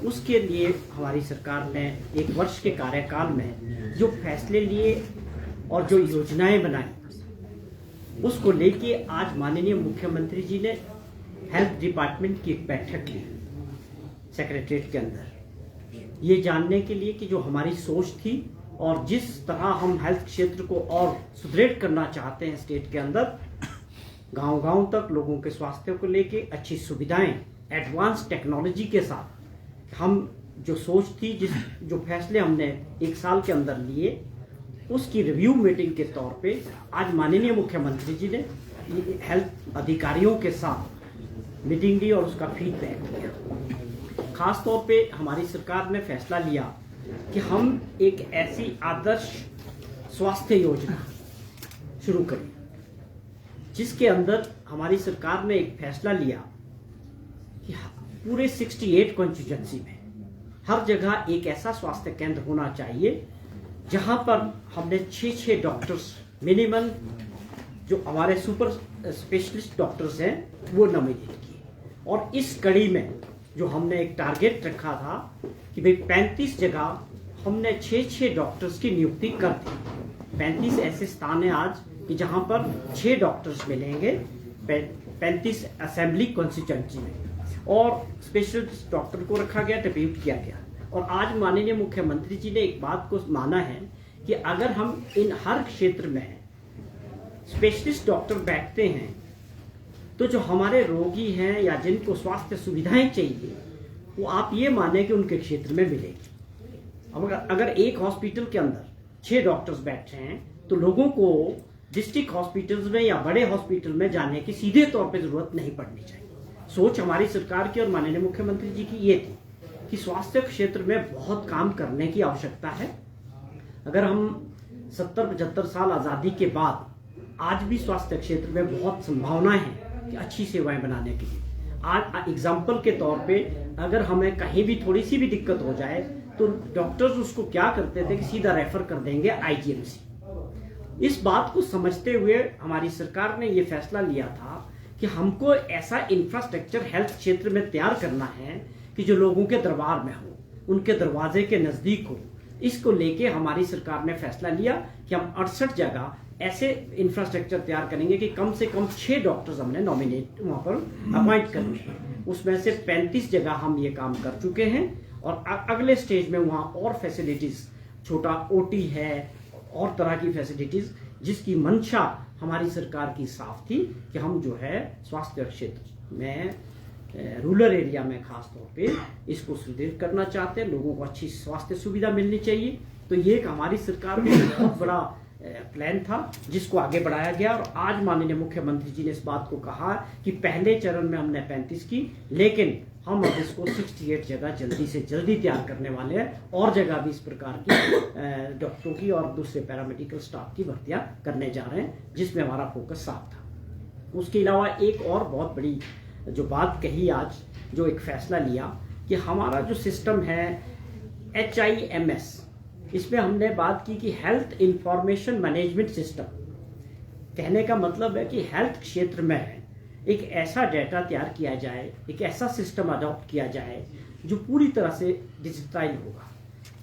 उसके लिए हमारी सरकार ने 1 वर्ष के कार्यकाल में जो फैसले लिए और जो योजनाएं बनाई, उसको लेके आज माननीय मुख्यमंत्री जी ने हेल्थ डिपार्टमेंट की एक बैठक ली सेक्रेटरीट के अंदर, ये जानने के लिए कि जो हमारी सोच थी और जिस तरह हम हेल्थ क्षेत्र को और सुदृढ़ करना चाहते हैं स्टेट के अंदर, गांव-गांव तक लोगों के स्वास्थ्य को लेके अच्छी सुविधाएं, एडवांस टेक्नोलॉजी के साथ हम जो सोच थी, जो फैसले हमने 1 साल के अंदर लिए, उसकी रिव्यू मीटिंग के तौर पे आज माननीय मुख्यमंत्री जी ने हेल्थ अधिकारियों के साथ मीटिंग ली और उसका फीडबैक लिया। खास तौर पे हमारी सरकार ने फैसला लिया कि हम एक ऐसी आदर्श स्वास्थ्य योजना शुरू करें, जिसके अंदर हमारी सरकार ने एक फैसला लिया कि पूरे 68 कॉन्स्टिट्यूएंसी में हर जगह एक ऐसा स्वास्थ्य केंद्र होना चाहिए जहां पर हमने 6 डॉक्टर्स मिनिमम, जो हमारे सुपर स्पेशलिस्ट डॉक्टर्स हैं, वो नॉमिनेट किए। और इस कड़ी में जो हमने एक टारगेट रखा था कि भाई 35 जगह हमने 6 डॉक्टर्स की नियुक्ति कर दी। 35 ऐसे स्थान है आज कि जहां पर 6 डॉक्टर्स मिलेंगे 35 असेंबली कॉन्स्टिट्यूएंसी में, और स्पेशलिस्ट डॉक्टर को रखा गया, डिप्यूट किया गया। और आज माननीय मुख्यमंत्री जी ने एक बात को माना है कि अगर हम इन हर क्षेत्र में स्पेशलिस्ट डॉक्टर बैठते हैं तो जो हमारे रोगी हैं या जिनको स्वास्थ्य सुविधाएं चाहिए, वो आप ये माने कि उनके क्षेत्र में मिलेगी। अब अगर एक हॉस्पिटल के अंदर 6 डॉक्टर्स बैठे हैं तो लोगों को डिस्ट्रिक्ट हॉस्पिटल्स में या बड़े हॉस्पिटल में जाने की सीधे तौर पे जरूरत नहीं पड़नी चाहिए। सोच हमारी सरकार की और माननीय मुख्यमंत्री जी की ये थी कि स्वास्थ्य क्षेत्र में बहुत काम करने की आवश्यकता है। अगर हम 70-75 साल आज़ादी के बाद आज भी स्वास्थ्य क्षेत्र में बहुत संभावनाएं हैं कि अच्छी सेवाएं बनाने के लिए। आज एग्जाम्पल के तौर पे अगर हमें कहीं भी थोड़ी सी भी दिक्कत हो जाए तो डॉक्टर्स उसको क्या करते थे कि सीधा रेफर कर देंगे आईजीएमसी। इस बात को समझते हुए हमारी सरकार ने ये फैसला लिया था कि हमको ऐसा इंफ्रास्ट्रक्चर हेल्थ क्षेत्र में तैयार करना है कि जो लोगों के दरबार में हो, उनके दरवाजे के नजदीक हो। इसको लेके हमारी सरकार ने फैसला लिया कि हम 68 जगह ऐसे इंफ्रास्ट्रक्चर तैयार करेंगे कि कम से कम 6 डॉक्टर्स हमने नॉमिनेट वहां पर अपॉइंट करने। उसमें से 35 जगह हम ये काम कर चुके हैं और अगले स्टेज में वहां और फैसिलिटीज, छोटा ओटी है और तरह की फैसिलिटीज, जिसकी मंशा हमारी सरकार की साफ थी कि हम जो है स्वास्थ्य क्षेत्र में रूरल एरिया में खास तौर पे इसको सुदृढ़ करना चाहते हैं, लोगों को अच्छी स्वास्थ्य सुविधा मिलनी चाहिए। तो ये एक हमारी सरकार का बहुत बड़ा प्लान था जिसको आगे बढ़ाया गया। और आज माननीय मुख्यमंत्री जी ने इस बात को कहा कि पहले चरण में हमने 35 की, लेकिन हम अब इसको 68 जगह जल्दी से जल्दी तैयार करने वाले हैं और जगह भी इस प्रकार की डॉक्टरों की और दूसरे पैरामेडिकल स्टाफ की भर्तियां करने जा रहे हैं, जिसमें हमारा फोकस साफ था। उसके अलावा एक और बहुत बड़ी जो बात कही आज, जो एक फैसला लिया कि हमारा जो सिस्टम है HIMS, इसमें हमने बात की कि हेल्थ इंफॉर्मेशन मैनेजमेंट सिस्टम। कहने का मतलब है कि हेल्थ क्षेत्र में एक ऐसा डेटा तैयार किया जाए, एक ऐसा सिस्टम अडॉप्ट किया जाए जो पूरी तरह से डिजिटाइज होगा।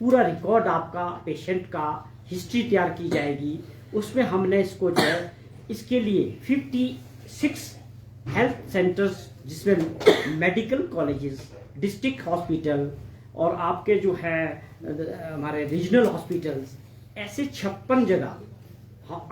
पूरा रिकॉर्ड आपका पेशेंट का हिस्ट्री तैयार की जाएगी। उसमें हमने इसको जो है इसके लिए 56 हेल्थ सेंटर्स, जिसमें मेडिकल कॉलेजेस, डिस्ट्रिक्ट हॉस्पिटल और आपके जो है हमारे रीजनल हॉस्पिटल्स, ऐसे 56 जगह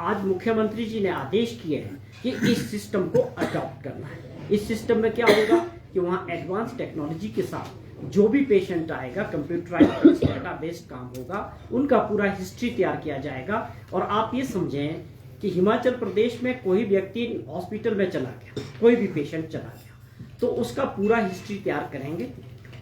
आज मुख्यमंत्री जी ने आदेश किए हैं कि इस सिस्टम को अडॉप्ट करना है। इस सिस्टम में क्या होगा कि वहाँ एडवांस टेक्नोलॉजी के साथ जो भी पेशेंट आएगा, कंप्यूटराइज्ड डाटा बेस्ड काम होगा, उनका पूरा हिस्ट्री तैयार किया जाएगा। और आप ये समझें कि हिमाचल प्रदेश में कोई व्यक्ति हॉस्पिटल में चला गया, कोई भी पेशेंट चला गया, तो उसका पूरा हिस्ट्री तैयार करेंगे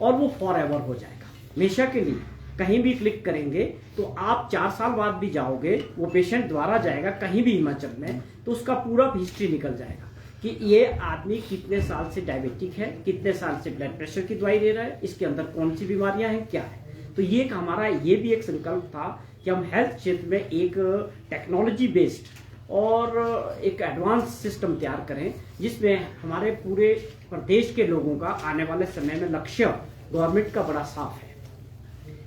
और वो फॉर एवर हो जाएगा, हमेशा के लिए। कहीं भी क्लिक करेंगे तो आप 4 साल बाद भी जाओगे, वो पेशेंट द्वारा जाएगा कहीं भी हिमाचल में, तो उसका पूरा हिस्ट्री निकल जाएगा कि ये आदमी कितने साल से डायबिटिक है, कितने साल से ब्लड प्रेशर की दवाई ले रहा है, इसके अंदर कौन सी बीमारियां हैं, क्या है। तो ये हमारा ये भी एक संकल्प था कि हम हेल्थ क्षेत्र में एक टेक्नोलॉजी बेस्ड और एक एडवांस सिस्टम तैयार करें, जिसमें हमारे पूरे प्रदेश के लोगों का आने वाले समय में लक्ष्य गवर्नमेंट का बड़ा साफ है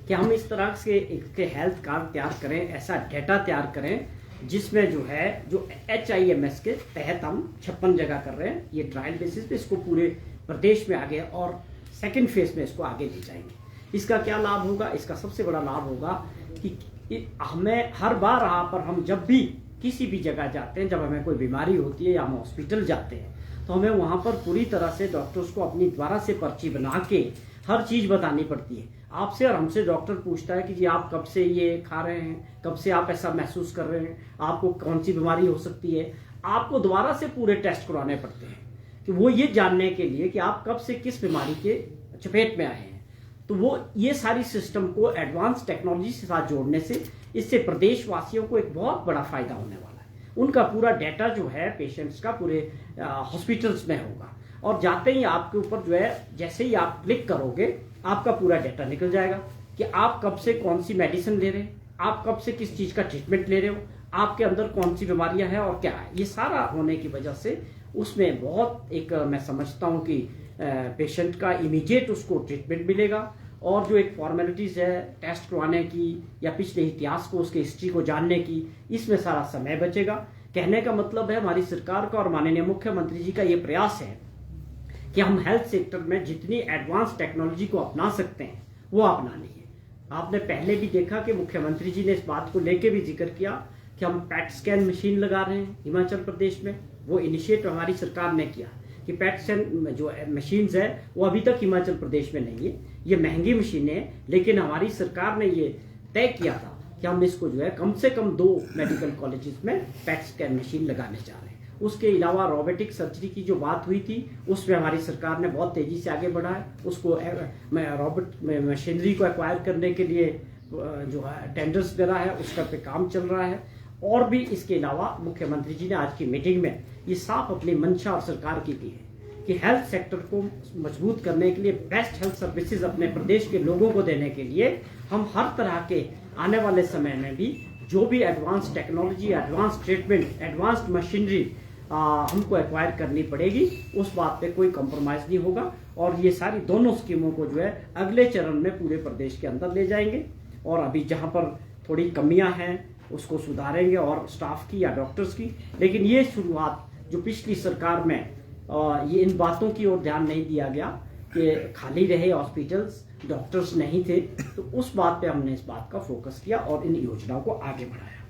कि हम इस तरह से एक हेल्थ कार्ड तैयार करें, ऐसा डेटा तैयार करें जिसमें जो है जो HIMS के तहत हम 56 जगह कर रहे हैं, ये ट्रायल बेसिस पे इसको पूरे प्रदेश में आगे और सेकंड फेज में इसको आगे ले जाएंगे। इसका क्या लाभ होगा? इसका सबसे बड़ा लाभ होगा कि हमें हर बार यहाँ पर हम जब भी किसी भी जगह जाते हैं, जब हमें कोई बीमारी होती है या हम हॉस्पिटल जाते हैं, तो हमें वहाँ पर पूरी तरह से डॉक्टर्स को अपनी द्वारा से पर्ची बना के हर चीज़ बतानी पड़ती है। आपसे और हमसे डॉक्टर पूछता है कि जी आप कब से ये खा रहे हैं, कब से आप ऐसा महसूस कर रहे हैं, आपको कौन सी बीमारी हो सकती है। आपको दोबारा से पूरे टेस्ट करवाने पड़ते हैं कि वो ये जानने के लिए कि आप कब से किस बीमारी के चपेट में आए हैं। तो वो ये सारी सिस्टम को एडवांस टेक्नोलॉजी के साथ जोड़ने से इससे प्रदेशवासियों को एक बहुत बड़ा फायदा होने वाला है। उनका पूरा डाटा जो है पेशेंट्स का पूरे हॉस्पिटल्स में होगा और जाते ही आपके ऊपर जो है जैसे ही आप क्लिक करोगे आपका पूरा डाटा निकल जाएगा कि आप कब से कौन सी मेडिसिन ले रहे हैं, आप कब से किस चीज़ का ट्रीटमेंट ले रहे हो, आपके अंदर कौन सी बीमारियां हैं और क्या है। ये सारा होने की वजह से उसमें बहुत एक मैं समझता हूँ कि पेशेंट का इमीडिएट उसको ट्रीटमेंट मिलेगा और जो एक फॉर्मेलिटीज़ है टेस्ट करवाने की या पिछले इतिहास को उसके हिस्ट्री को जानने की, इसमें सारा समय बचेगा। कहने का मतलब है हमारी सरकार का और माननीय मुख्यमंत्री जी का ये प्रयास है कि हम हेल्थ सेक्टर में जितनी एडवांस टेक्नोलॉजी को अपना सकते हैं वो अपनानी है। आपने पहले भी देखा कि मुख्यमंत्री जी ने इस बात को लेके भी जिक्र किया कि हम पैट स्कैन मशीन लगा रहे हैं हिमाचल प्रदेश में। वो इनिशिएटिव हमारी सरकार ने किया कि पैट स्कैन जो मशीन्स है वो अभी तक हिमाचल प्रदेश में नहीं है, ये महंगी मशीनें हैं, लेकिन हमारी सरकार ने ये तय किया था कि हम इसको जो है कम से कम 2 मेडिकल कॉलेजेस में पैट स्कैन मशीन लगाने जा रहे हैं। उसके अलावा रोबोटिक सर्जरी की जो बात हुई थी उसमें हमारी सरकार ने बहुत तेजी से आगे बढ़ा है। उसको रोबोट मशीनरी को एक्वायर करने के लिए जो है टेंडर्स दे रहा है, उसका पे काम चल रहा है। और भी इसके अलावा मुख्यमंत्री जी ने आज की मीटिंग में ये साफ अपनी मंशा और सरकार की है कि हेल्थ सेक्टर को मजबूत करने के लिए बेस्ट हेल्थ सर्विसेज अपने प्रदेश के लोगों को देने के लिए हम हर तरह के आने वाले समय में भी जो भी advance technology, advance treatment, advance machinery हमको एक्वायर करनी पड़ेगी, उस बात पे कोई कॉम्प्रोमाइज़ नहीं होगा। और ये सारी दोनों स्कीमों को जो है अगले चरण में पूरे प्रदेश के अंदर ले जाएंगे और अभी जहाँ पर थोड़ी कमियां हैं उसको सुधारेंगे और स्टाफ की या डॉक्टर्स की। लेकिन ये शुरुआत जो पिछली सरकार में ये इन बातों की ओर ध्यान नहीं दिया गया कि खाली रहे हॉस्पिटल्स, डॉक्टर्स नहीं थे, तो उस बात पे हमने इस बात का फोकस किया और इन योजनाओं को आगे बढ़ाया।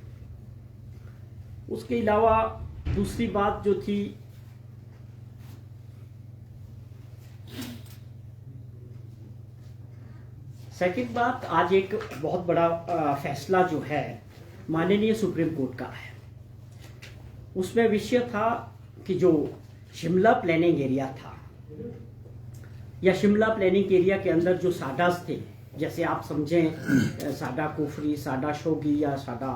उसके अलावा दूसरी बात जो थी सेकंड बात, आज एक बहुत बड़ा फैसला जो है माननीय सुप्रीम कोर्ट का है। उसमें विषय था कि जो शिमला प्लानिंग एरिया था या शिमला प्लानिंग एरिया के अंदर जो साडास थे, जैसे आप समझें साडा कुफरी, साडा शोगी या साडा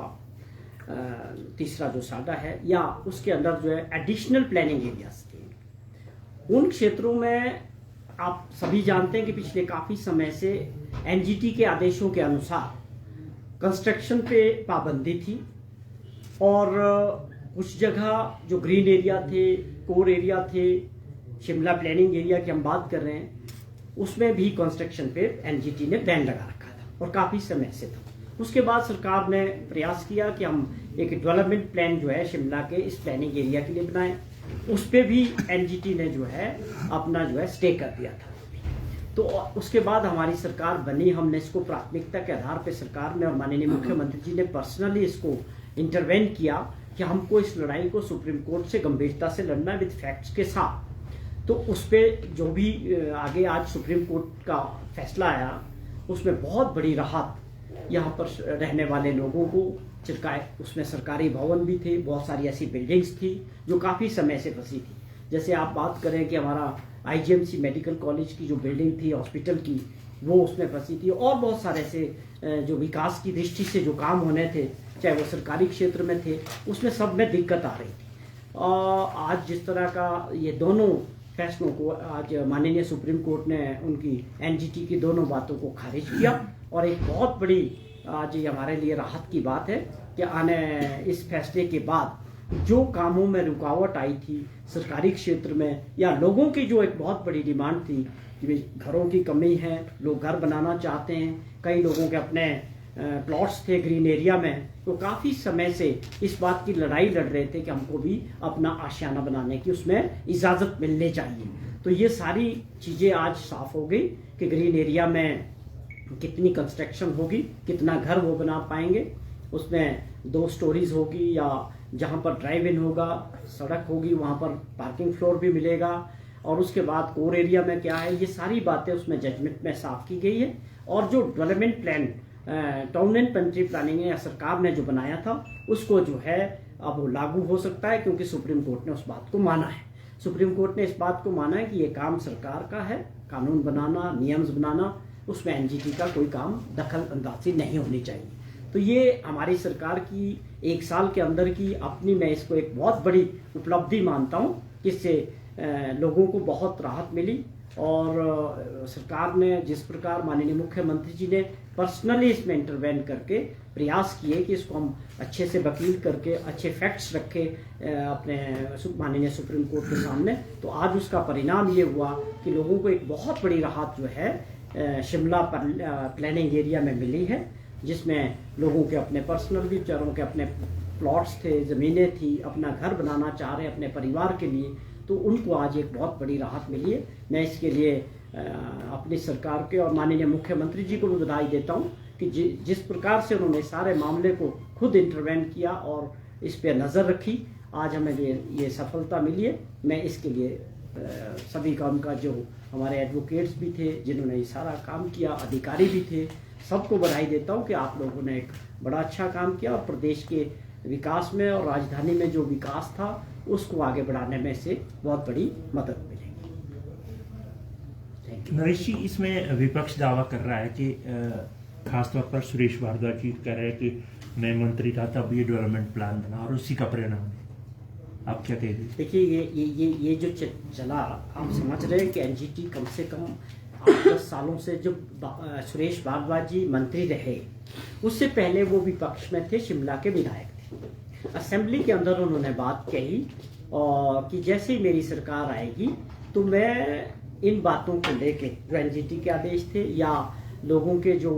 तीसरा जो साडा है, या उसके अंदर जो है एडिशनल प्लानिंग एरियाज थे। उन क्षेत्रों में आप सभी जानते हैं कि पिछले काफ़ी समय से एनजीटी के आदेशों के अनुसार कंस्ट्रक्शन पे पाबंदी थी और कुछ जगह जो ग्रीन एरिया थे, कोर एरिया थे, शिमला प्लानिंग एरिया की हम बात कर रहे हैं, उसमें भी कंस्ट्रक्शन पे एनजीटी ने बैन लगा रखा था और काफ़ी समय से था। उसके बाद सरकार ने प्रयास किया कि हम एक डेवलपमेंट प्लान जो है शिमला के इस प्लानिंग एरिया के लिए बनाएं। उस पर भी एनजीटी ने जो है अपना जो है स्टे कर दिया था। तो उसके बाद हमारी सरकार बनी, हमने इसको प्राथमिकता के आधार पर सरकार ने और माननीय मुख्यमंत्री जी ने पर्सनली इसको इंटरवेन किया कि हमको इस लड़ाई को सुप्रीम कोर्ट से गंभीरता से लड़ना विद फैक्ट्स के साथ। तो उस पर जो भी आगे आज सुप्रीम कोर्ट का फैसला आया उसमें बहुत बड़ी राहत यहाँ पर रहने वाले लोगों को चिरकाए। उसमें सरकारी भवन भी थे, बहुत सारी ऐसी बिल्डिंग्स थी जो काफ़ी समय से फंसी थी। जैसे आप बात करें कि हमारा आईजीएमसी मेडिकल कॉलेज की जो बिल्डिंग थी हॉस्पिटल की, वो उसमें फंसी थी और बहुत सारे ऐसे जो विकास की दृष्टि से जो काम होने थे, चाहे वो सरकारी क्षेत्र में थे, उसमें सब में दिक्कत आ रही थी। आज जिस तरह का ये दोनों फैसलों को आज माननीय सुप्रीम कोर्ट ने उनकी एनजीटी की दोनों बातों को खारिज किया और एक बहुत बड़ी आज ये हमारे लिए राहत की बात है कि आने इस फैसले के बाद जो कामों में रुकावट आई थी सरकारी क्षेत्र में, या लोगों की जो एक बहुत बड़ी डिमांड थी कि घरों की कमी है, लोग घर बनाना चाहते हैं, कई लोगों के अपने प्लॉट्स थे ग्रीन एरिया में, तो काफ़ी समय से इस बात की लड़ाई लड़ रहे थे कि हमको भी अपना आशियाना बनाने की उसमें इजाज़त मिलनी चाहिए। तो ये सारी चीज़ें आज साफ हो गई कि ग्रीन एरिया में कितनी कंस्ट्रक्शन होगी, कितना घर वो बना पाएंगे, उसमें 2 स्टोरीज होगी, या जहाँ पर ड्राइव इन होगा, सड़क होगी, वहाँ पर पार्किंग फ्लोर भी मिलेगा, और उसके बाद कोर एरिया में क्या है, ये सारी बातें उसमें जजमेंट में साफ की गई है। और जो development plan town and country planning या सरकार ने जो बनाया था उसको जो है अब वो लागू हो सकता है, क्योंकि सुप्रीम कोर्ट ने उस बात को माना है। सुप्रीम कोर्ट ने इस बात को माना है कि ये काम सरकार का है, कानून बनाना, नियम्स बनाना, उसमें एनजीटी का कोई काम दखल अंदाजी नहीं होनी चाहिए। तो ये हमारी सरकार की 1 साल के अंदर की अपनी, मैं इसको एक बहुत बड़ी उपलब्धि मानता हूँ, जिससे लोगों को बहुत राहत मिली। और सरकार ने जिस प्रकार माननीय मुख्यमंत्री जी ने पर्सनली इसमें इंटरवेन करके प्रयास किए कि इसको हम अच्छे से वकील करके अच्छे फैक्ट्स रखे अपने माननीय सुप्रीम कोर्ट के सामने, तो आज उसका परिणाम ये हुआ कि लोगों को एक बहुत बड़ी राहत जो है शिमला प्लानिंग एरिया में मिली है, जिसमें लोगों के अपने पर्सनल भी, बेचारों के अपने प्लॉट्स थे, ज़मीनें थी, अपना घर बनाना चाह रहे अपने परिवार के लिए, तो उनको आज एक बहुत बड़ी राहत मिली है। मैं इसके लिए अपनी सरकार के और माननीय मुख्यमंत्री जी को भी बधाई देता हूँ कि जिस प्रकार से उन्होंने सारे मामले को खुद इंटरवेन किया और इस पर नज़र रखी, आज हमें ये सफलता मिली है। मैं इसके लिए सभी का, उनका जो हमारे एडवोकेट्स भी थे जिन्होंने ये सारा काम किया, अधिकारी भी थे, सबको बधाई देता हूँ कि आप लोगों ने एक बड़ा अच्छा काम किया और प्रदेश के विकास में और राजधानी में जो विकास था उसको आगे बढ़ाने में से बहुत बड़ी मदद मिलेगी। नरेश जी, इसमें विपक्ष दावा कर रहा है कि खासतौर पर सुरेश भारद्वाज जी कह रहे हैं कि मैं मंत्री था तब ये डेवलपमेंट प्लान बना और उसी का परिणाम है। आप क्या कहेंगे? देखिए, ये जो चला, आप समझ रहे हैं कि एनजीटी कम से कम 8-10 सालों से, जब सुरेश भारद्वाज जी मंत्री रहे उससे पहले वो विपक्ष में थे, शिमला के विधायक थे। असेंबली के अंदर उन्होंने बात कही और कि जैसे ही मेरी सरकार आएगी तो मैं इन बातों को लेके, जो एनजीटी के आदेश थे या लोगों के जो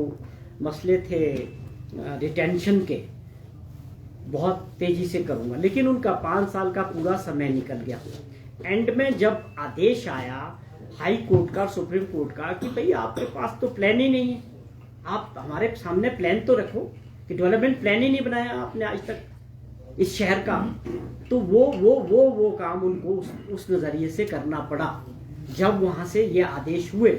मसले थे रिटेंशन के, बहुत तेजी से करूंगा। लेकिन उनका 5 साल का पूरा समय निकल गया। एंड में जब आदेश आया हाई कोर्ट का, सुप्रीम कोर्ट का, कि भाई आपके पास तो प्लान ही नहीं है, आप हमारे सामने प्लान तो रखो, कि डेवलपमेंट प्लान ही नहीं बनाया आपने आज तक इस शहर का, तो वो काम उनको उस नजरिए से करना पड़ा। जब वहां से ये आदेश हुए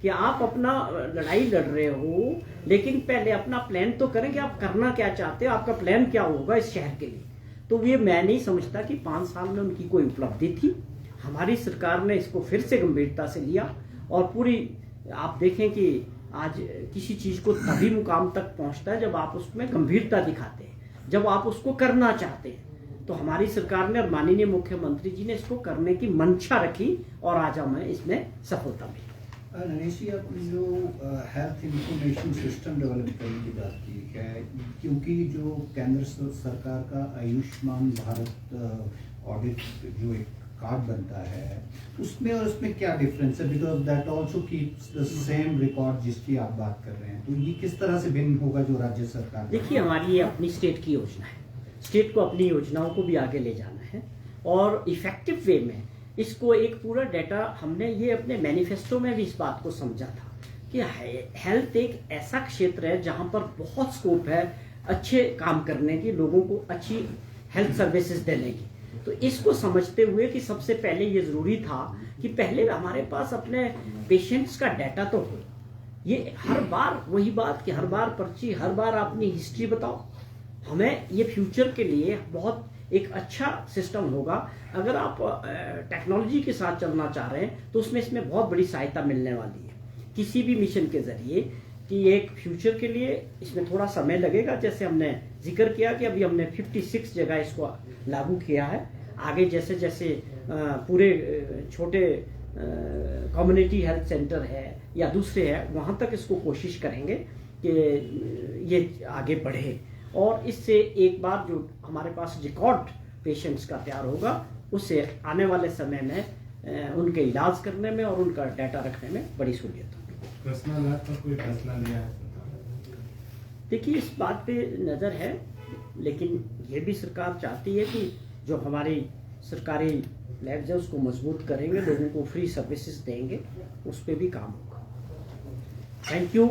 कि आप अपना लड़ाई लड़ रहे हो, लेकिन पहले अपना प्लान तो करें कि आप करना क्या चाहते हो, आपका प्लान क्या होगा इस शहर के लिए। तो ये मैं नहीं समझता कि 5 साल में उनकी कोई उपलब्धि थी। हमारी सरकार ने इसको फिर से गंभीरता से लिया और पूरी, आप देखें कि आज किसी चीज को तभी मुकाम तक पहुंचता है जब आप उसमें गंभीरता दिखाते हैं, जब आप उसको करना चाहते हैं। तो हमारी सरकार ने और माननीय मुख्यमंत्री जी ने इसको करने की मंशा रखी और आज हमें इसमें सफलता मिली। नरेश जी, आपने जो हेल्थ इंफॉर्मेशन सिस्टम डेवलप करने की बात की है, क्योंकि जो केंद्र सरकार का आयुष्मान भारत ऑडिट जो एक कार्ड बनता है, उसमें और उसमें क्या डिफरेंस है? Because that also keeps the same record जिसकी आप बात कर रहे हैं, तो ये किस तरह से भिन्न होगा जो राज्य सरकार? देखिए, हमारी ये अपनी स्टेट की योजना है, स्टेट को अपनी योजनाओं को भी आगे ले जाना है और इफेक्टिव वे में इसको एक पूरा डाटा, हमने ये अपने मैनिफेस्टो में भी इस बात को समझा था कि हेल्थ एक ऐसा क्षेत्र है जहां पर बहुत स्कोप है अच्छे काम करने की, लोगों को अच्छी हेल्थ सर्विसेज देने की। तो इसको समझते हुए कि सबसे पहले ये जरूरी था कि पहले हमारे पास अपने पेशेंट्स का डाटा तो हो। ये हर बार वही बात कि हर बार पर्ची, हर बार अपनी हिस्ट्री बताओ। हमें ये फ्यूचर के लिए बहुत एक अच्छा सिस्टम होगा। अगर आप टेक्नोलॉजी के साथ चलना चाह रहे हैं तो उसमें इसमें बहुत बड़ी सहायता मिलने वाली है किसी भी मिशन के जरिए, कि एक फ्यूचर के लिए इसमें थोड़ा समय लगेगा। जैसे हमने जिक्र किया कि अभी हमने 56 जगह इसको लागू किया है। आगे जैसे जैसे पूरे छोटे कम्युनिटी हेल्थ सेंटर है या दूसरे है, वहाँ तक इसको कोशिश करेंगे कि ये आगे बढ़े। और इससे एक बार जो हमारे पास रिकॉर्ड पेशेंट्स का तैयार होगा, उससे आने वाले समय में उनके इलाज करने में और उनका डाटा रखने में बड़ी सहूलियत होगी। पर्सनल ऐप पर कोई फैसला लिया है? देखिए, इस बात पे नज़र है, लेकिन ये भी सरकार चाहती है कि जो हमारी सरकारी लैब्स है उसको मजबूत करेंगे, लोगों को फ्री सर्विसेज देंगे, उस पर भी काम होगा। Thank you.